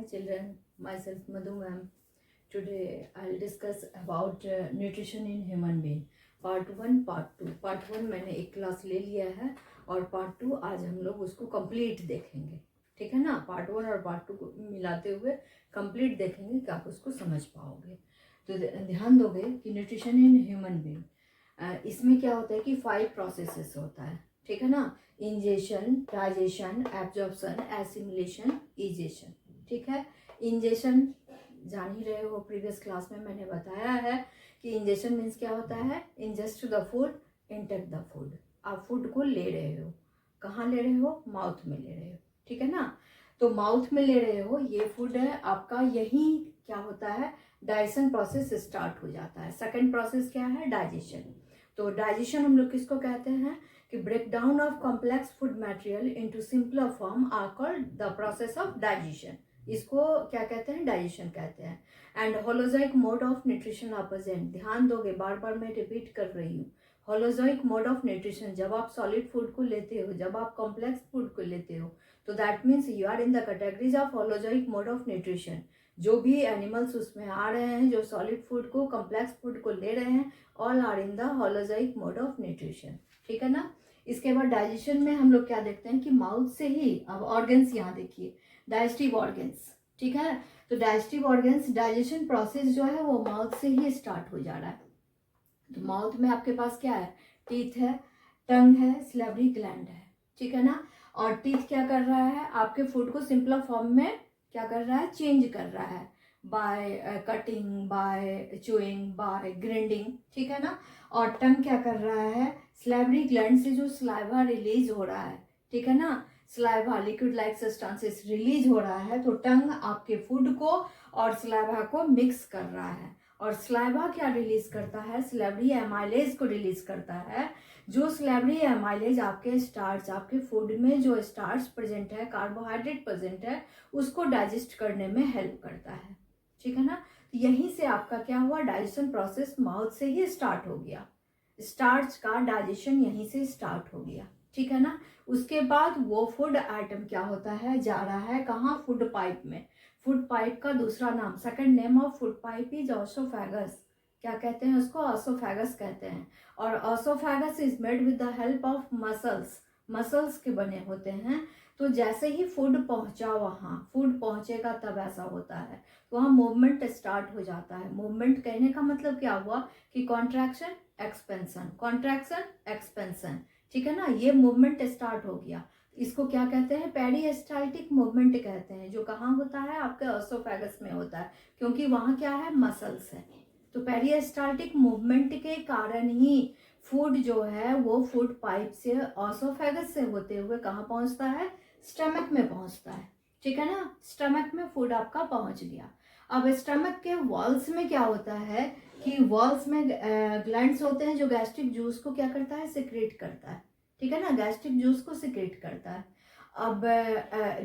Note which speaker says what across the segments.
Speaker 1: children, myself Madhu ma'am. Today I'll discuss about nutrition in human being. Part 1 part 2। Part 1 मैंने एक class ले लिया है और पार्ट 2 आज हम लोग उसको कंप्लीट देखेंगे। ठीक है ना, पार्ट 1 और पार्ट 2 को मिलाते हुए कंप्लीट देखेंगे कि आप उसको समझ पाओगे। तो ध्यान दोगे कि न्यूट्रिशन इन ह्यूमन बीइंग, इसमें क्या होता है कि 5 प्रोसेसेस होता है। ठीक है ना, ingestion, digestion, absorption, assimilation, egestion. ठीक है, इंजेशन जान ही रहे हो, प्रीवियस क्लास में मैंने बताया है कि इंजेशन मीन्स क्या होता है, ingest the food, intake the food. आप फूड को ले रहे हो, कहाँ ले रहे हो, माउथ में ले रहे हो। ठीक है ना, तो माउथ में ले रहे हो, ये फूड है आपका, यही क्या होता है, डाइजेशन प्रोसेस स्टार्ट हो जाता है। सेकेंड प्रोसेस क्या है, डाइजेशन। तो डाइजेशन हम लोग किसको कहते हैं कि break down of complex food material into simpler form are called the process of digestion. इसको क्या कहते हैं, डाइजेशन कहते हैं। And holozoic mode of nutrition are present. ध्यान दोगे, बार बार मैं रिपीट कर रही हूँ, होलोजोइक मोड ऑफ न्यूट्रिशन। जब आप सॉलिड फूड को लेते हो, जब आप कॉम्प्लेक्स फूड को लेते हो, तो that means you are in the categories of holozoic mode of nutrition. जो भी एनिमल्स उसमें आ रहे हैं, जो सॉलिड फूड को, कॉम्प्लेक्स फूड को ले रहे हैं, all are in the holozoic mode of nutrition. ठीक है ना। इसके बाद डाइजेशन में हम लोग क्या देखते हैं कि माउथ से ही, अब ऑर्गन्स यहाँ देखिए, डाइजेस्टिव ऑर्गन्स। ठीक है, तो डाइजेस्टिव ऑर्गन्स, डाइजेशन प्रोसेस जो है वो माउथ से ही स्टार्ट हो जा रहा है। तो माउथ में आपके पास क्या है, टीथ है, टंग है, स्लेवरी ग्लैंड है। ठीक है ना, और टीथ क्या कर रहा है, आपके फूड को सिंपलर फॉर्म में क्या कर रहा है, चेंज कर रहा है, by cutting, by chewing, by grinding. ठीक है ना, और टंग क्या कर रहा है, स्लेवरी ग्लैंड से जो स्लाइवा रिलीज हो रहा है, ठीक है ना, saliva liquid like substances release हो रहा है, तो टंग आपके फूड को और स्लाइवा को मिक्स कर रहा है। और स्लाइवा क्या रिलीज करता है, स्लेवरी एमाइलेज को रिलीज करता है। जो स्लेवरी एमाइलेज आपके स्टार्च, आपके फूड में जो स्टार्च प्रेजेंट है, कार्बोहाइड्रेट प्रेजेंट है, उसको डाइजेस्ट करने में हेल्प करता है। ठीक है ना, तो यहीं से आपका क्या हुआ, डाइजेशन प्रोसेस माउथ से ही स्टार्ट हो गया। स्टार्च का डाइजेशन यहीं से स्टार्ट हो गया। ठीक है ना, उसके बाद वो फूड आइटम क्या होता है, जा रहा है कहाँ, फूड पाइप में। फूड पाइप का दूसरा नाम, second name of food pipe is oesophagus. क्या कहते हैं उसको, ऑसोफेगस कहते हैं। और oesophagus is made with the help of muscles, muscles के बने होते हैं। तो जैसे ही फूड पहुंचा, वहाँ फूड पहुंचेगा तब ऐसा होता है, तो वहाँ मूवमेंट स्टार्ट हो जाता है। मूवमेंट कहने का मतलब क्या हुआ कि कॉन्ट्रैक्शन एक्सपेंशन, कॉन्ट्रैक्शन एक्सपेंशन। ठीक है ना, ये मूवमेंट स्टार्ट हो गया। इसको क्या कहते हैं, पेरिस्टाल्टिक मूवमेंट कहते हैं, जो कहाँ होता है, आपके ऑसोफेगस में होता है, क्योंकि वहाँ क्या है, मसल्स है। तो पेरिस्टाल्टिक मूवमेंट के कारण ही फूड जो है वो फूड पाइप से, ऑसोफेगस से होते हुए कहाँ पहुंचता है, स्टमक में पहुंचता है। ठीक है ना, स्टमक में फूड आपका पहुंच गया। अब स्टमक के वॉल्स में क्या होता है कि वॉल्स में ग्लैंड्स होते हैं, जो गैस्ट्रिक जूस को क्या करता है, सिक्रेट करता है। ठीक है ना, गैस्ट्रिक जूस को सिक्रेट करता है। अब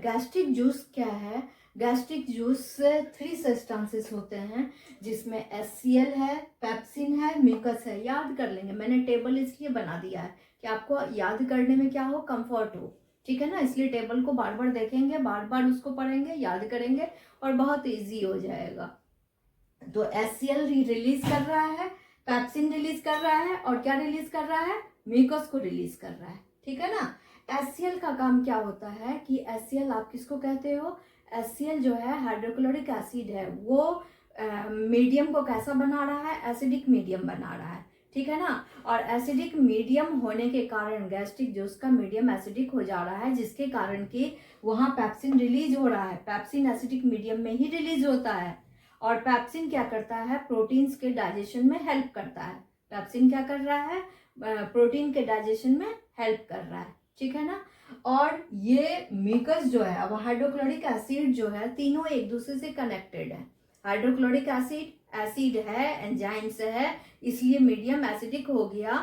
Speaker 1: गैस्ट्रिक जूस क्या है, गैस्ट्रिक जूस से 3 सब्सटेंसेस होते हैं, जिसमें HCl है, पेप्सिन है, म्यूकस है। याद कर लेंगे, मैंने टेबल इसलिए बना दिया है कि आपको याद करने में क्या हो, कंफर्ट हो। ठीक है ना, इसलिए टेबल को बार बार देखेंगे, बार बार उसको पढ़ेंगे, याद करेंगे और बहुत इजी हो जाएगा। तो HCl रिलीज कर रहा है, पेप्सिन रिलीज कर रहा है, और क्या रिलीज कर रहा है, म्यूकस को रिलीज कर रहा है। ठीक है ना, HCl का काम क्या होता है कि HCl आप किसको कहते हो, HCl जो है हाइड्रोक्लोरिक एसिड है, वो मीडियम को कैसा बना रहा है, एसिडिक मीडियम बना रहा है। ठीक है ना, और एसिडिक मीडियम होने के कारण गैस्ट्रिक जूस का मीडियम एसिडिक हो जा रहा है, जिसके कारण कि वहां पेप्सिन रिलीज हो रहा है। पेप्सिन एसिडिक मीडियम में ही रिलीज होता है, और पेप्सिन क्या करता है, प्रोटीन्स के डाइजेशन में हेल्प करता है। पेप्सिन क्या कर रहा है, प्रोटीन के डाइजेशन में हेल्प कर रहा है। ठीक है ना, और ये म्यूकस जो है, अब हाइड्रोक्लोरिक एसिड जो है, तीनों एक दूसरे से कनेक्टेड है। हाइड्रोक्लोरिक एसिड एसिड है, एंजाइम्स है, इसलिए मीडियम एसिडिक हो गया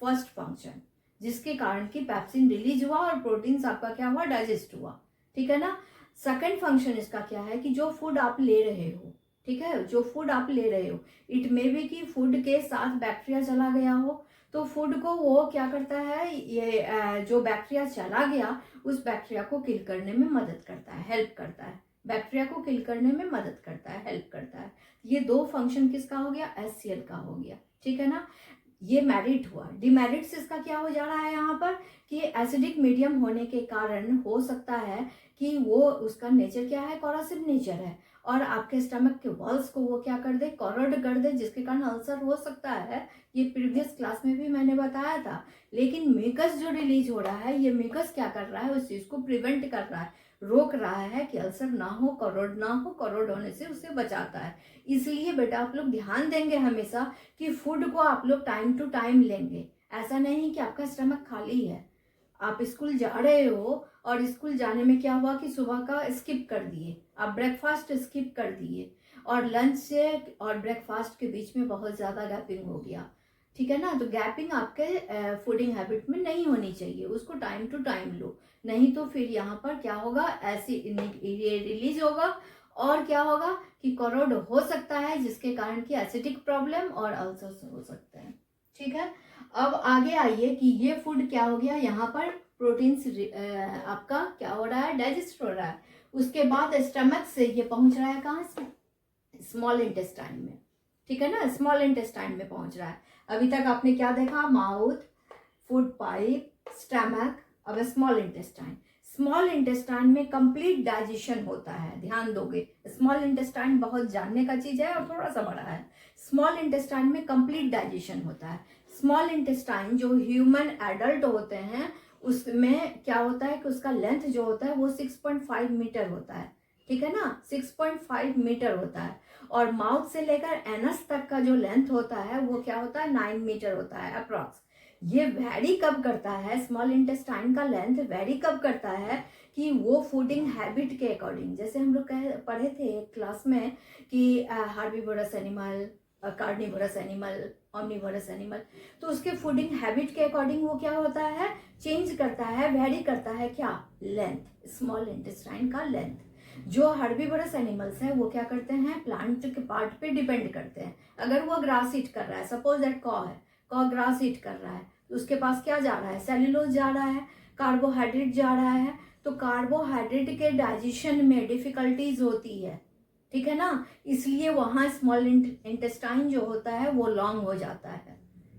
Speaker 1: फर्स्ट फंक्शन, जिसके कारण कि पेप्सिन रिलीज हुआ और प्रोटीन्स आपका क्या हुआ, डाइजेस्ट हुआ। ठीक है ना, सेकंड फंक्शन इसका क्या है कि जो फूड आप ले रहे हो, ठीक है, जो फूड आप ले रहे हो, इट मे बी कि फूड के साथ बैक्टीरिया चला गया हो, तो फूड को वो क्या करता है, ये जो बैक्टीरिया चला गया, उस बैक्टीरिया को किल करने में मदद करता है, हेल्प करता है। बैक्टीरिया को किल करने में मदद करता है, हेल्प करता है। ये 2 फंक्शन किसका हो गया, HCl का हो गया, ठीक है ना। ये मेरिट हुआ। डिमेरिट्स इसका क्या हो जा रहा है यहाँ पर कि एसिडिक मीडियम होने के कारण हो सकता है कि वो उसका नेचर क्या है, कोरोसिव नेचर है, और आपके स्टमक के वॉल्स को वो क्या कर दे, कोरोड कर दे, जिसके कारण अल्सर हो सकता है। ये प्रीवियस क्लास में भी मैंने बताया था। लेकिन म्यूकस जो रिलीज हो रहा है, ये म्यूकस क्या कर रहा है, उस चीज को प्रिवेंट कर रहा है, रोक रहा है कि अल्सर ना हो, कोरोड ना हो, कोरोड होने से उसे बचाता है। इसलिए बेटा आप लोग ध्यान देंगे हमेशा कि फूड को आप लोग टाइम टू टाइम लेंगे। ऐसा नहीं कि आपका स्टमक खाली है, आप स्कूल जा रहे हो और स्कूल जाने में क्या हुआ कि सुबह का स्किप कर दिए, आप ब्रेकफास्ट स्किप कर दिए, और लंच से और ब्रेकफास्ट के बीच में बहुत ज़्यादा गैपिंग हो गया, ठीक है ना। तो गैपिंग आपके फूडिंग हैबिट में नहीं होनी चाहिए, उसको टाइम टू टाइम लो, नहीं तो फिर यहाँ पर क्या होगा, ऐसी रिलीज होगा, और क्या होगा कि कोरोड हो सकता है, जिसके कारण की एसिडिक प्रॉब्लम और अल्सर्स हो सकते हैं, ठीक है। अब आगे आइए कि ये फूड क्या हो गया, यहाँ पर प्रोटीन्स आपका क्या हो रहा है, डाइजेस्ट हो रहा है। उसके बाद स्टमक से ये पहुंच रहा है कहाँ, स्मॉल इंटेस्टाइन में, ठीक है ना, स्मॉल इंटेस्टाइन में पहुंच रहा है। अभी तक आपने क्या देखा, माउथ, फूड पाइप, स्टमक, अब स्मॉल इंटेस्टाइन। स्मॉल इंटेस्टाइन में कंप्लीट डाइजेशन होता है, ध्यान दोगे। स्मॉल इंटेस्टाइन बहुत जानने का चीज है और थोड़ा सा बड़ा है। स्मॉल इंटेस्टाइन में कंप्लीट डाइजेशन होता है। स्मॉल इंटेस्टाइन जो ह्यूमन एडल्ट होते हैं उसमें क्या होता है कि उसका लेंथ जो होता है वो 6.5 मीटर होता है, ठीक है ना, 6.5 मीटर होता है। और माउथ से लेकर एनस तक का जो लेंथ होता है वो क्या होता है, 9 मीटर होता है अप्रॉक्स। ये वेरी कब करता है, स्मॉल इंटेस्टाइन का लेंथ वेरी कब करता है कि वो फूडिंग हैबिट के अकॉर्डिंग, जैसे हम लोग पढ़े थे क्लास में कि herbivorous animal, carnivorous animal, omnivorous animal, तो उसके फूडिंग हैबिट के अकॉर्डिंग वो क्या होता है, चेंज करता है, वेरी करता है, क्या, लेंथ, स्मॉल इंटेस्टाइन का लेंथ। जो हर्बीवोरस एनिमल्स हैं वो क्या करते हैं, प्लांट के पार्ट पे डिपेंड करते हैं। अगर वो ग्रास ईट कर रहा है, सपोज दैट कॉ है, कॉ ग्रास ईट कर रहा है, तो उसके पास क्या जा रहा है, सेल्यूलोज जा रहा है, कार्बोहाइड्रेट जा रहा है, तो कार्बोहाइड्रेट के डाइजेशन में डिफिकल्टीज होती है, ठीक है ना, इसलिए वहां स्मॉल इंटेस्टाइन जो होता है वो लॉन्ग हो जाता है,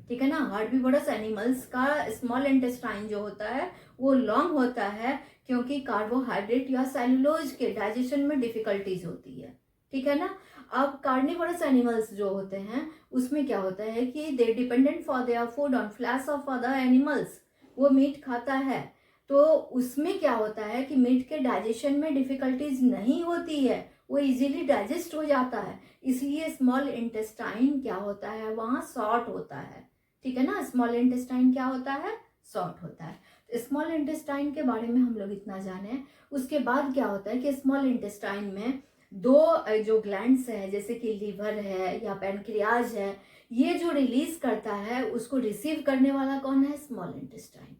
Speaker 1: ठीक है ना। हर्बीवोरस एनिमल्स का स्मॉल इंटेस्टाइन जो होता है वो लॉन्ग होता है क्योंकि कार्बोहाइड्रेट या सेल्यूलोज के डाइजेशन में डिफिकल्टीज होती है, ठीक है ना। अब कार्निवोरस एनिमल्स जो होते हैं उसमें क्या होता है कि they dependent for their food on flesh of other animals, वो मीट खाता है, तो उसमें क्या होता है कि मीट के डाइजेशन में डिफिकल्टीज नहीं होती है, वो इजीली डाइजेस्ट हो जाता है, इसलिए स्मॉल इंटेस्टाइन क्या होता है, वहां शॉर्ट होता है, ठीक है ना। स्मॉल इंटेस्टाइन क्या होता है, शॉर्ट होता है। तो स्मॉल इंटेस्टाइन के बारे में हम लोग इतना जाने। उसके बाद क्या होता है कि स्मॉल इंटेस्टाइन में 2 जो ग्लैंड्स है, जैसे कि लीवर है या पैनक्रियाज है, ये जो रिलीज करता है उसको रिसीव करने वाला कौन है, स्मॉल इंटेस्टाइन,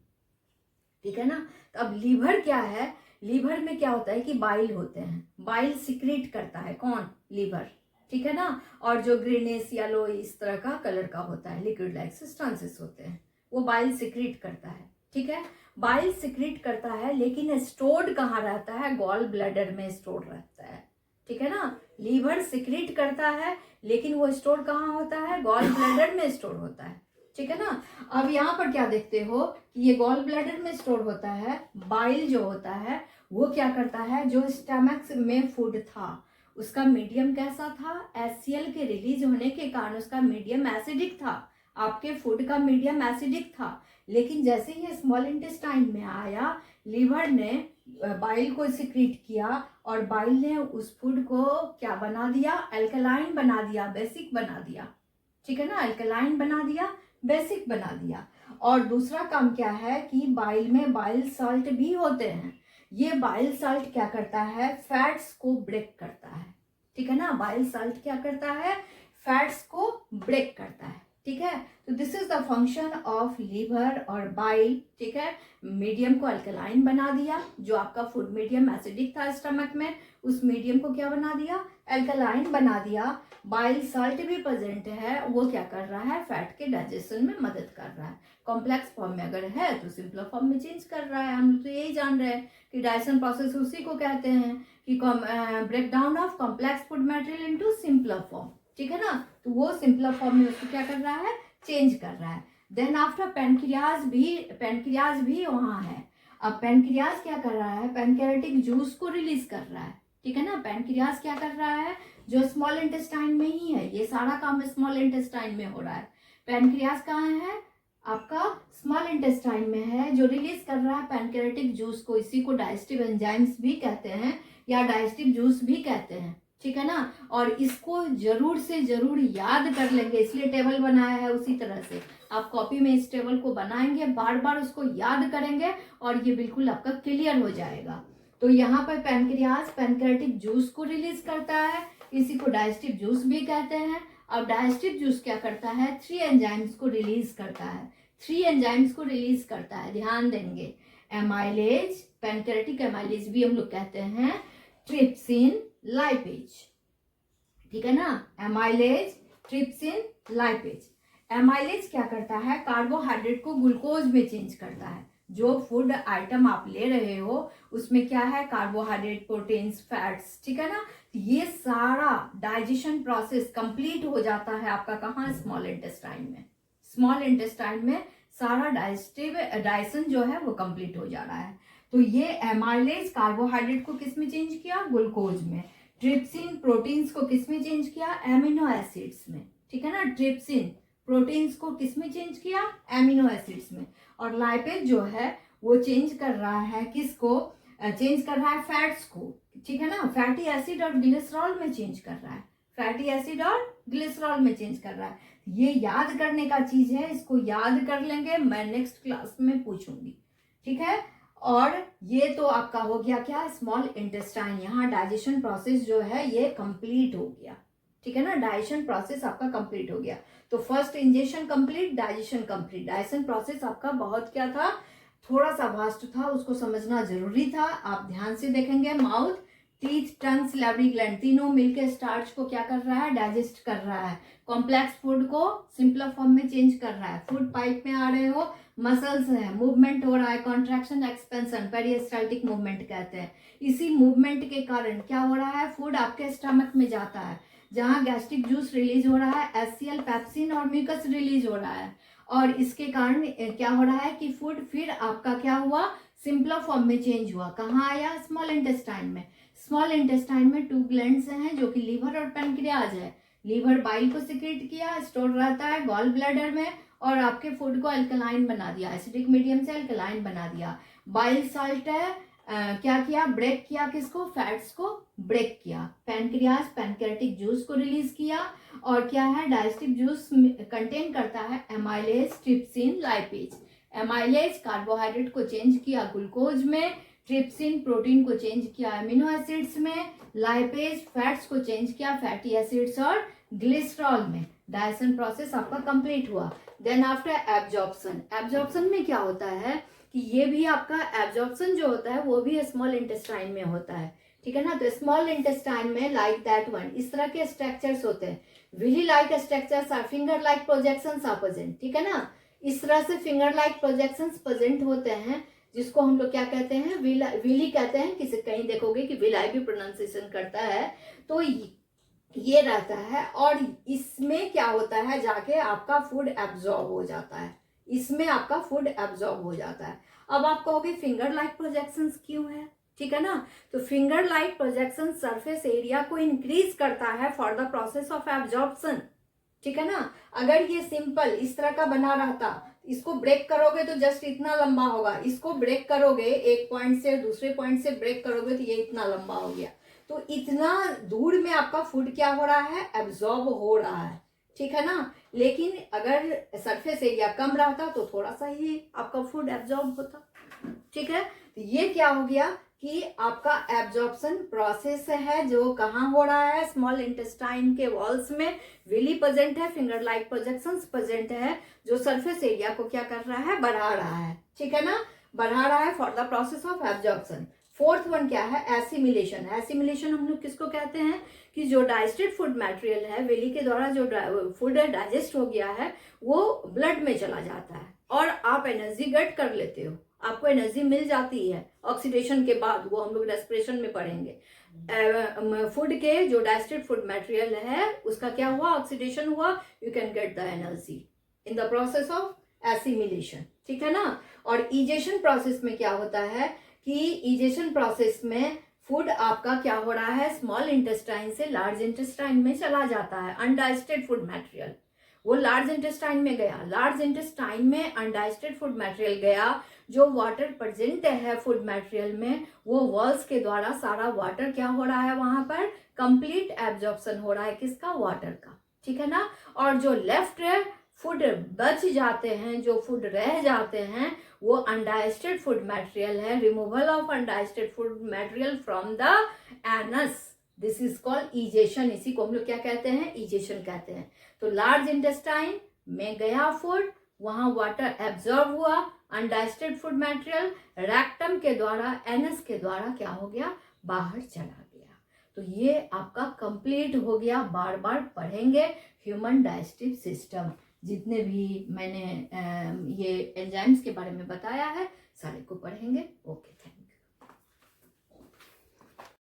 Speaker 1: ठीक है ना। तो अब लीवर क्या है, लीवर में क्या होता है कि बाइल होते हैं, बाइल सिक्रीट करता है कौन, लीवर, ठीक है ना। और जो ग्रीनिश येलो इस तरह का कलर का होता है, लिक्विड लाइक सब्सटेंसेस होते हैं, वो बाइल सिक्रीट करता है, ठीक है। बाइल सिक्रीट करता है, लेकिन स्टोर्ड कहाँ रहता है, गॉल ब्लैडर में स्टोर रहता है, ठीक है ना। लीवर सिक्रीट करता है लेकिन वो स्टोर कहाँ होता है, गॉल ब्लैडर में स्टोर होता है, ठीक है ना। अब यहाँ पर क्या देखते हो कि ये गॉल ब्लैडर में स्टोर होता है। बाइल जो होता है वो क्या करता है, जो स्टमक में फूड था उसका मीडियम कैसा था, HCl के रिलीज होने के कारण उसका मीडियम एसिडिक था, आपके फूड का मीडियम एसिडिक था। लेकिन जैसे ही स्मॉल इंटेस्टाइन में आया, लीवर ने बाइल को सिक्रीट किया और बाइल ने उस फूड को क्या बना दिया, अल्कलाइन बना दिया, बेसिक बना दिया, ठीक है ना, अल्कलाइन बना दिया, बेसिक बना दिया। और दूसरा काम क्या है कि बाइल में बाइल साल्ट भी होते हैं, ये बाइल साल्ट क्या करता है, फैट्स को ब्रेक करता है, ठीक है ना। बाइल साल्ट क्या करता है, फैट्स को ब्रेक करता है, ठीक है। तो this is the function of liver और बाइल, ठीक है। मीडियम को अल्कलाइन बना दिया, जो आपका फूड मीडियम एसिडिक था स्टमक में, उस मीडियम को क्या बना दिया, अल्कलाइन बना दिया। बाइल साल्ट भी प्रेजेंट है, वो क्या कर रहा है, फैट के डाइजेशन में मदद कर रहा है। कॉम्प्लेक्स फॉर्म में अगर है तो सिंपलर फॉर्म में चेंज कर रहा है। हम लोग तो यही जान रहे हैं कि डाइजेशन प्रोसेस उसी को कहते हैं कि break down of complex food material into simpler form, ठीक है ना। तो वो सिंपलर फॉर्म में उसको क्या कर रहा है, चेंज कर रहा है। देन आफ्टर पैनक्रियाज भी वहां है। अब पैनक्रियाज क्या कर रहा है, पैनक्रियाटिक जूस को रिलीज कर रहा है, ठीक है ना। पैनक्रियाज क्या कर रहा है, जो स्मॉल इंटेस्टाइन में ही है, ये सारा काम स्मॉल इंटेस्टाइन में हो रहा है। पैनक्रियाज कहाँ है, आपका स्मॉल इंटेस्टाइन में है, जो रिलीज कर रहा है पैनक्रियाटिक जूस को। इसी को डाइजेस्टिव एंजाइम्स भी कहते हैं या डाइजेस्टिव जूस भी कहते हैं, ठीक है ना। और इसको जरूर से जरूर याद कर लेंगे, इसलिए टेबल बनाया है। उसी तरह से आप कॉपी में इस टेबल को बनाएंगे, बार बार उसको याद करेंगे और ये बिल्कुल आपका क्लियर हो जाएगा। तो यहाँ पर पैनक्रियाज पैनक्रियाटिक जूस को रिलीज करता है, इसी को डाइजेस्टिव जूस भी कहते हैं। अब डाइजेस्टिव जूस क्या करता है, 3 एंजाइम्स को रिलीज करता है। 3 एंजाइम्स को रिलीज करता है, ध्यान देंगे। एमाइलेज, पैनक्रियाटिक एमाइलेज भी हम लोग कहते हैं, ट्रिप्सिन, लाइपेज, ठीक है ना। Amylase, trypsin, lipase. एमाइलेज क्या करता है, कार्बोहाइड्रेट को ग्लूकोज में चेंज करता है। जो फूड आइटम आप ले रहे हो उसमें क्या है, कार्बोहाइड्रेट, प्रोटीन्स, फैट्स, ठीक है ना। ये सारा डाइजेशन प्रोसेस कंप्लीट हो जाता है आपका कहाँ, स्मॉल इंटेस्टाइन में। स्मॉल इंटेस्टाइन में सारा डाइजेशन जो है वो कंप्लीट हो जा रहा है। तो ये एमाइलेज कार्बोहाइड्रेट को किस में चेंज किया, ग्लूकोज में। ट्रिप्सिन प्रोटीन्स को किस में चेंज किया, एमिनो एसिड्स में, ठीक है ना। ट्रिप्सिन प्रोटीन्स को किस में चेंज किया, एमिनो एसिड्स में। और लाइपेज जो है वो चेंज कर रहा है किसको, चेंज कर रहा है फैट्स को, ठीक है ना। फैटी एसिड और ग्लिसरॉल में चेंज कर रहा है, फैटी एसिड और ग्लिसरॉल में चेंज कर रहा है। ये याद करने का चीज है, इसको याद कर लेंगे, मैं नेक्स्ट क्लास में पूछूंगी, ठीक है। और ये तो आपका हो गया क्या, स्मॉल इंटेस्टाइन। यहाँ डाइजेशन प्रोसेस जो है ये कंप्लीट हो गया, ठीक है ना। डाइजेशन प्रोसेस आपका कंप्लीट हो गया। तो first injection complete, digestion complete. Digestion process आपका बहुत क्या था, थोड़ा सा वास्ट था, उसको समझना जरूरी था। आप ध्यान से देखेंगे, माउथ, टीथ, टंग, सैलिवरी ग्लैंड तीनों मिलकर स्टार्च को क्या कर रहा है, डाइजेस्ट कर रहा है। कॉम्प्लेक्स फूड को सिंपलर फॉर्म में चेंज कर रहा है। फूड पाइप में आ रहे हो, मसल्स है, मूवमेंट हो रहा है, कॉन्ट्रैक्शन, एक्सपेंशन, पेरिस्टाल्टिक मूवमेंट कहते हैं। इसी मूवमेंट के कारण क्या हो रहा है, फूड आपके स्टमक में जाता है, जहां गैस्ट्रिक जूस रिलीज हो रहा है, एचसीएल, पेप्सिन और म्यूकस रिलीज हो रहा है। और इसके कारण क्या हो रहा है कि फूड फिर आपका क्या हुआ, सिंपलर फॉर्म में चेंज हुआ। कहाँ आया, स्मॉल इंटेस्टाइन में। स्मॉल इंटेस्टाइन में 2 ग्लैंड्स हैं जो कि लीवर और पैनक्रियाज है। लीवर बाइल को सिक्रेट किया, स्टोर रहता है गॉल ब्लैडर में, और आपके फूड को अल्कलाइन बना दिया, एसिडिक मीडियम से अल्कलाइन बना दिया। बाइल साल्ट है, क्या किया, ब्रेक किया किसको, फैट्स को ब्रेक किया। पैनक्रियाज पैनक्रियाटिक जूस को रिलीज किया, और क्या है, डाइजेस्टिव जूस कंटेन करता है amylase, trypsin, lipase. Amylase carbohydrate को चेंज किया ग्लूकोज में, ट्रिप्सिन प्रोटीन को चेंज किया एमिनो एसिड्स में, लाइपेज फैट्स को चेंज किया फैटी एसिड्स और ग्लिसरॉल में। डाइजेशन प्रोसेस आपका कंप्लीट हुआ। देन आफ्टर एब्जॉर्प्शन, एब्जॉर्प्शन में क्या होता है कि ये भी आपका एब्जॉर्प्शन जो होता है वो भी स्मॉल इंटेस्टाइन में होता है, ठीक है ना। तो स्मॉल इंटेस्टाइन में लाइक दैट वन, इस तरह के स्ट्रक्चर्स होते हैं। Villi like structures are finger like projections are present, ठीक है ना। इस तरह से फिंगर लाइक प्रोजेक्शंस प्रेजेंट होते हैं, जिसको हम लोग क्या कहते हैं, विली कहते हैं। किसी कहीं देखोगे कि विलाई भी प्रोनाउंसिएशन करता है, तो ये रहता है। और इसमें क्या होता है, जाके आपका फूड एब्जॉर्ब हो जाता है, इसमें आपका फूड एब्जॉर्ब हो जाता है। अब आप कहोगे फिंगर लाइक प्रोजेक्शंस क्यों है, ठीक है ना। तो finger like projection surface area को इंक्रीज करता है for the process of absorption, ठीक है ना। अगर ये सिंपल इस तरह का बना रहता, इसको ब्रेक करोगे तो जस्ट इतना लंबा होगा, इसको ब्रेक करोगे एक पॉइंट से दूसरे पॉइंट से ब्रेक करोगे तो ये इतना लंबा हो गया। तो इतना दूर में आपका फूड क्या हो रहा है, एब्जॉर्ब हो रहा है, ठीक है ना। लेकिन अगर सरफेस एरिया कम रहता तो थोड़ा सा ही आपका फूड एब्जॉर्ब होता, ठीक है। तो ये क्या हो गया, कि आपका एब्जॉर्प्शन प्रोसेस है जो कहाँ हो रहा है, स्मॉल इंटेस्टाइन के वॉल्स में विली प्रेजेंट है, फिंगर लाइक प्रोजेक्शंस प्रेजेंट है, जो सरफेस एरिया को क्या कर रहा है, बढ़ा रहा है, ठीक है ना, बढ़ा रहा है for the process of absorption. Fourth one क्या है, एसिमिलेशन। एसिमिलेशन हम लोग किसको कहते हैं कि जो डाइजेस्टेड फूड मटेरियल है, वेली के द्वारा जो फूड डाइजेस्ट हो गया है वो ब्लड में चला जाता है और आप एनर्जी गेट कर लेते हो, आपको एनर्जी मिल जाती है ऑक्सीडेशन के बाद, वो हम लोग रेस्पिरेशन में पढ़ेंगे। फूड के जो डाइजेस्टेड फूड मटेरियल है उसका क्या हुआ, ऑक्सीडेशन हुआ, you can get the energy in the process of assimilation, ठीक है ना। और इजेशन प्रोसेस में क्या होता है कि इजेशन प्रोसेस में फूड आपका क्या हो रहा है, स्मॉल इंटेस्टाइन से लार्ज इंटेस्टाइन में चला जाता है, अनडाइजेस्टेड फूड मटेरियल वो लार्ज इंटेस्टाइन में गया, लार्ज इंटेस्टाइन में अनडाइजेस्टेड फूड मटेरियल गया, जो वाटर प्रेजेंट है फूड मटेरियल में वो वॉल्स के द्वारा सारा वाटर क्या हो रहा है, वहां पर कंप्लीट एब्जॉर्प्शन हो रहा है, किसका, वाटर का, ठीक है ना। और जो लेफ्ट फूड बच जाते हैं, जो फूड रह जाते हैं, वो अनडाइजेस्टेड फूड मटेरियल है, removal of undigested food material from the anus, this is called egestion. इसी को हम लोग क्या कहते हैं, इजेशन कहते हैं। तो लार्ज इंटेस्टाइन में गया फूड, वहां वाटर एब्जॉर्ब हुआ, अनडाइजेस्टेड फूड मटेरियल रेक्टम के द्वारा, एनस के द्वारा क्या हो गया, बाहर चला गया। तो ये आपका कंप्लीट हो गया, बार बार पढ़ेंगे ह्यूमन डाइजेस्टिव सिस्टम, जितने भी मैंने ये एंजाइम्स के बारे में बताया है सारे को पढ़ेंगे।